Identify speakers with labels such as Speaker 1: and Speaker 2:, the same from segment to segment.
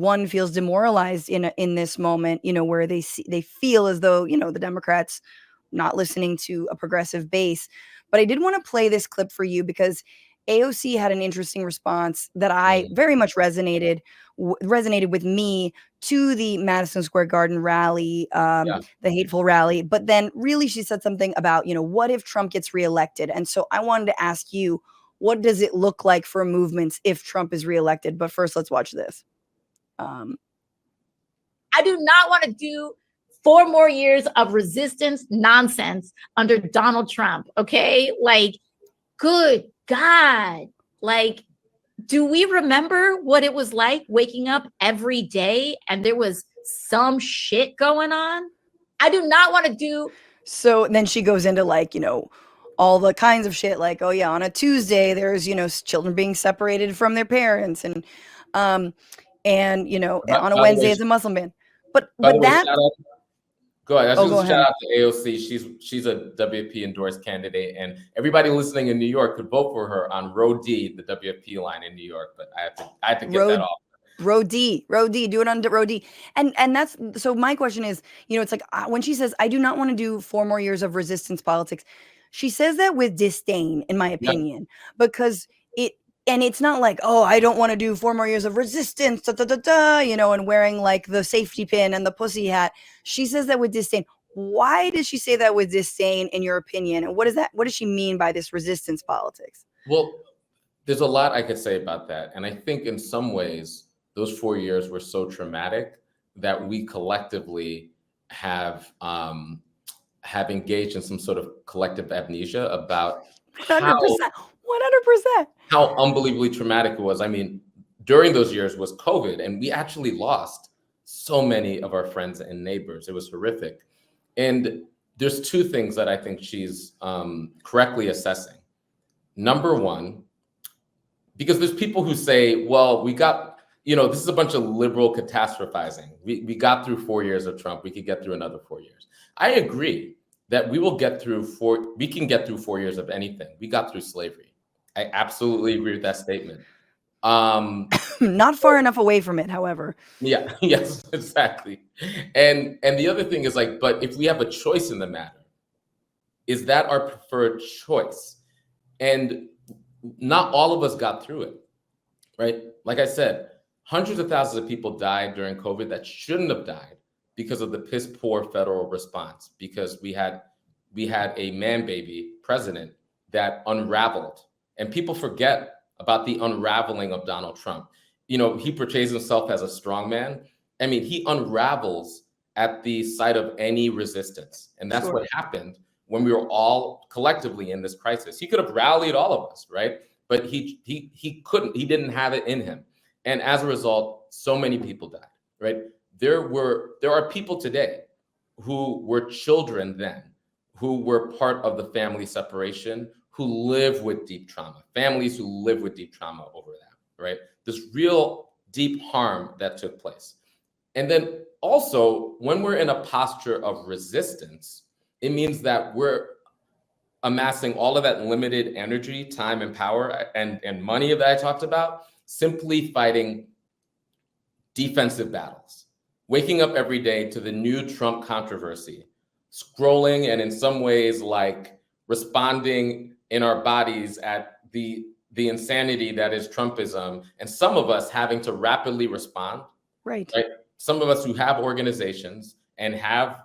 Speaker 1: one feels demoralized in this moment, where they feel as though, the Democrats not listening to a progressive base. But I did want to play this clip for you because AOC had an interesting response that I very much resonated with me to the Madison Square Garden rally, the hateful rally. But then really she said something about, what if Trump gets reelected? And so I wanted to ask you, what does it look like for movements if Trump is reelected? But first, let's watch this.
Speaker 2: I do not want to do 4 more years of resistance nonsense under Donald Trump. Okay. Like, good God. Like, do we remember what it was like waking up every day and there was some shit going on? I do not want to do.
Speaker 1: So then she goes into all the kinds of shit, like, oh yeah, on a Tuesday, there's, children being separated from their parents and on a Wednesday, it's a Muslim ban. But that.
Speaker 3: Go ahead. Shout out to AOC. She's a WFP endorsed candidate, and everybody listening in New York could vote for her on Row D, the WFP line in New York. But I have to get that off.
Speaker 1: Row D, do it on Row D. And that's, so my question is, it's like when she says, I do not want to do 4 more years of resistance politics, she says that with disdain, in my opinion, because it's not like, oh, I don't want to do 4 more years of resistance, and wearing like the safety pin and the pussy hat. She says that with disdain. Why does she say that with disdain, in your opinion? And what does she mean by this resistance politics?
Speaker 3: Well, there's a lot I could say about that. And I think in some ways, those 4 years were so traumatic that we collectively have engaged in some sort of collective amnesia about
Speaker 1: 100%.
Speaker 3: How unbelievably traumatic it was. I mean, during those years was COVID, and we actually lost so many of our friends and neighbors. It was horrific. And there's 2 things that I think she's correctly assessing. Number one, because there's people who say, well, we got, this is a bunch of liberal catastrophizing. We got through 4 years of Trump. We could get through another 4 years. I agree that we can get through 4 years of anything. We got through slavery. I absolutely agree with that statement.
Speaker 1: Not far enough away from it, however.
Speaker 3: Yeah, yes, exactly. And the other thing is but if we have a choice in the matter, is that our preferred choice? And not all of us got through it, right? Like I said, hundreds of thousands of people died during COVID that shouldn't have died because of the piss poor federal response, because we had a man baby president that unraveled. And people forget about the unraveling of Donald Trump. He portrays himself as a strong man. I mean, he unravels at the sight of any resistance. And that's what happened when we were all collectively in this crisis. He could have rallied all of us, right? But he couldn't. He didn't have it in him. And as a result, so many people died, right? There are people today who were children then, who were part of the family separation, who live with deep trauma, families who live with deep trauma over that, right? This real deep harm that took place. And then also, when we're in a posture of resistance, it means that we're amassing all of that limited energy, time, and power and money that I talked about, simply fighting defensive battles, waking up every day to the new Trump controversy, scrolling and in some ways responding in our bodies at the insanity that is Trumpism, and some of us having to rapidly respond.
Speaker 1: Right?
Speaker 3: Some of us who have organizations and have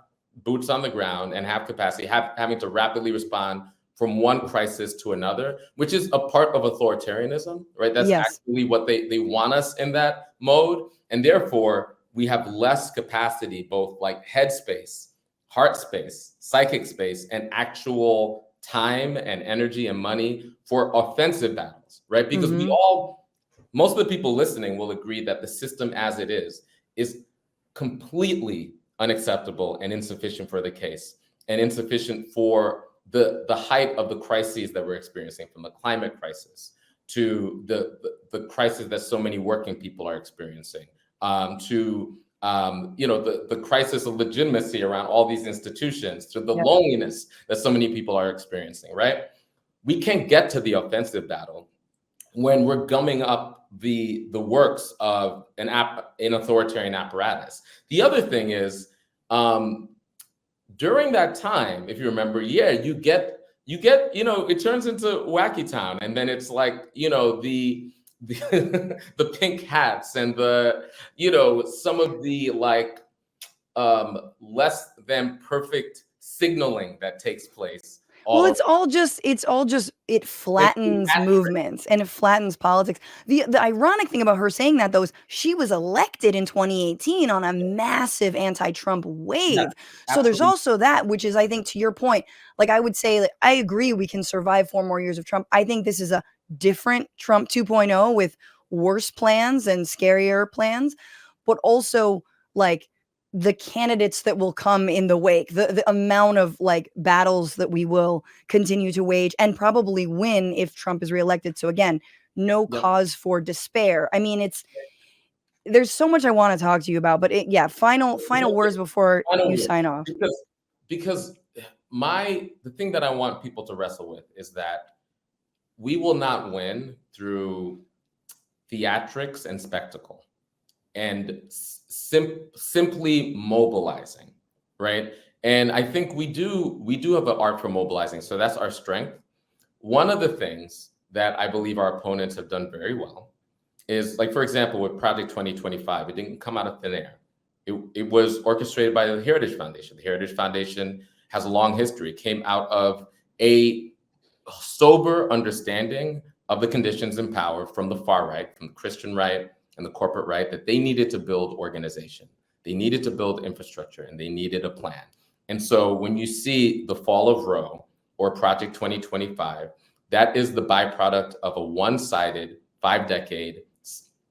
Speaker 3: boots on the ground and have capacity, having to rapidly respond from one crisis to another, which is a part of authoritarianism, right? That's actually what they want us in that mode. And therefore, we have less capacity, both head space, heart space, psychic space, and actual time and energy and money for offensive battles, right? Because most of the people listening will agree that the system as it is completely unacceptable and insufficient for the case, and insufficient for the height of the crises that we're experiencing, from the climate crisis to the crisis that so many working people are experiencing, to the crisis of legitimacy around all these institutions, to the loneliness that so many people are experiencing, right? We can't get to the offensive battle when we're gumming up the works of an authoritarian apparatus. The other thing is, during that time, if you remember, you get, it turns into Wacky Town, and then it's like, the the pink hats and the, some of the like less than perfect signaling that takes place.
Speaker 1: Well, it's all just it flattens movements and it flattens politics. The ironic thing about her saying that, though, is she was elected in 2018 on a massive anti-Trump wave.
Speaker 3: Yeah,
Speaker 1: so there's
Speaker 3: absolutely.
Speaker 1: also that, which is, I think, to your point, like I would say, like, I agree we can survive 4 more years of Trump. I think this is a different Trump 2.0 with worse plans and scarier plans, but also like the candidates that will come in the wake, the amount of like battles that we will continue to wage and probably win if Trump is reelected. So again, no
Speaker 3: Yep.
Speaker 1: cause for despair. I mean, there's so much I want to talk to you about, but final words before you sign off.
Speaker 3: Because the thing that I want people to wrestle with is that we will not win through theatrics and spectacle and simply mobilizing, right? And I think we do have an art for mobilizing, so that's our strength. One of the things that I believe our opponents have done very well is, like, for example, with Project 2025, it didn't come out of thin air. It was orchestrated by the Heritage Foundation. The Heritage Foundation has a long history. It came out of a sober understanding of the conditions in power from the far right, from the Christian right and the corporate right, that they needed to build organization. They needed to build infrastructure, and they needed a plan. And so when you see the fall of Roe or Project 2025, that is the byproduct of a one-sided 5-decade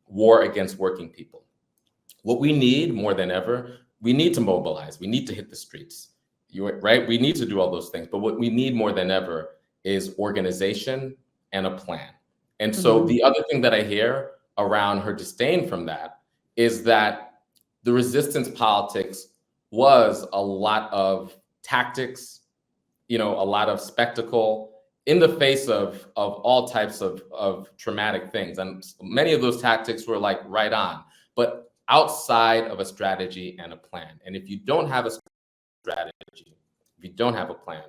Speaker 3: war against working people. What we need more than ever, we need to mobilize. We need to hit the streets, right? We need to do all those things. But what we need more than ever is organization and a plan. And so the other thing that I hear around her disdain from that is that the resistance politics was a lot of tactics, a lot of spectacle in the face of all types of traumatic things. And many of those tactics were like right on, but outside of a strategy and a plan. And if you don't have a strategy, if you don't have a plan,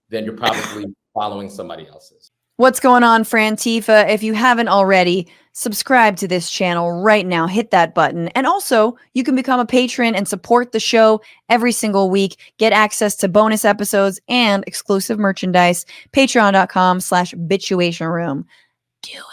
Speaker 3: then you're probably following somebody else's.
Speaker 1: What's going on, Frantifa? If you haven't already, subscribe to this channel right now. Hit that button. And also, you can become a patron and support the show every single week. Get access to bonus episodes and exclusive merchandise. Patreon.com/Bitchuation Room. Do it.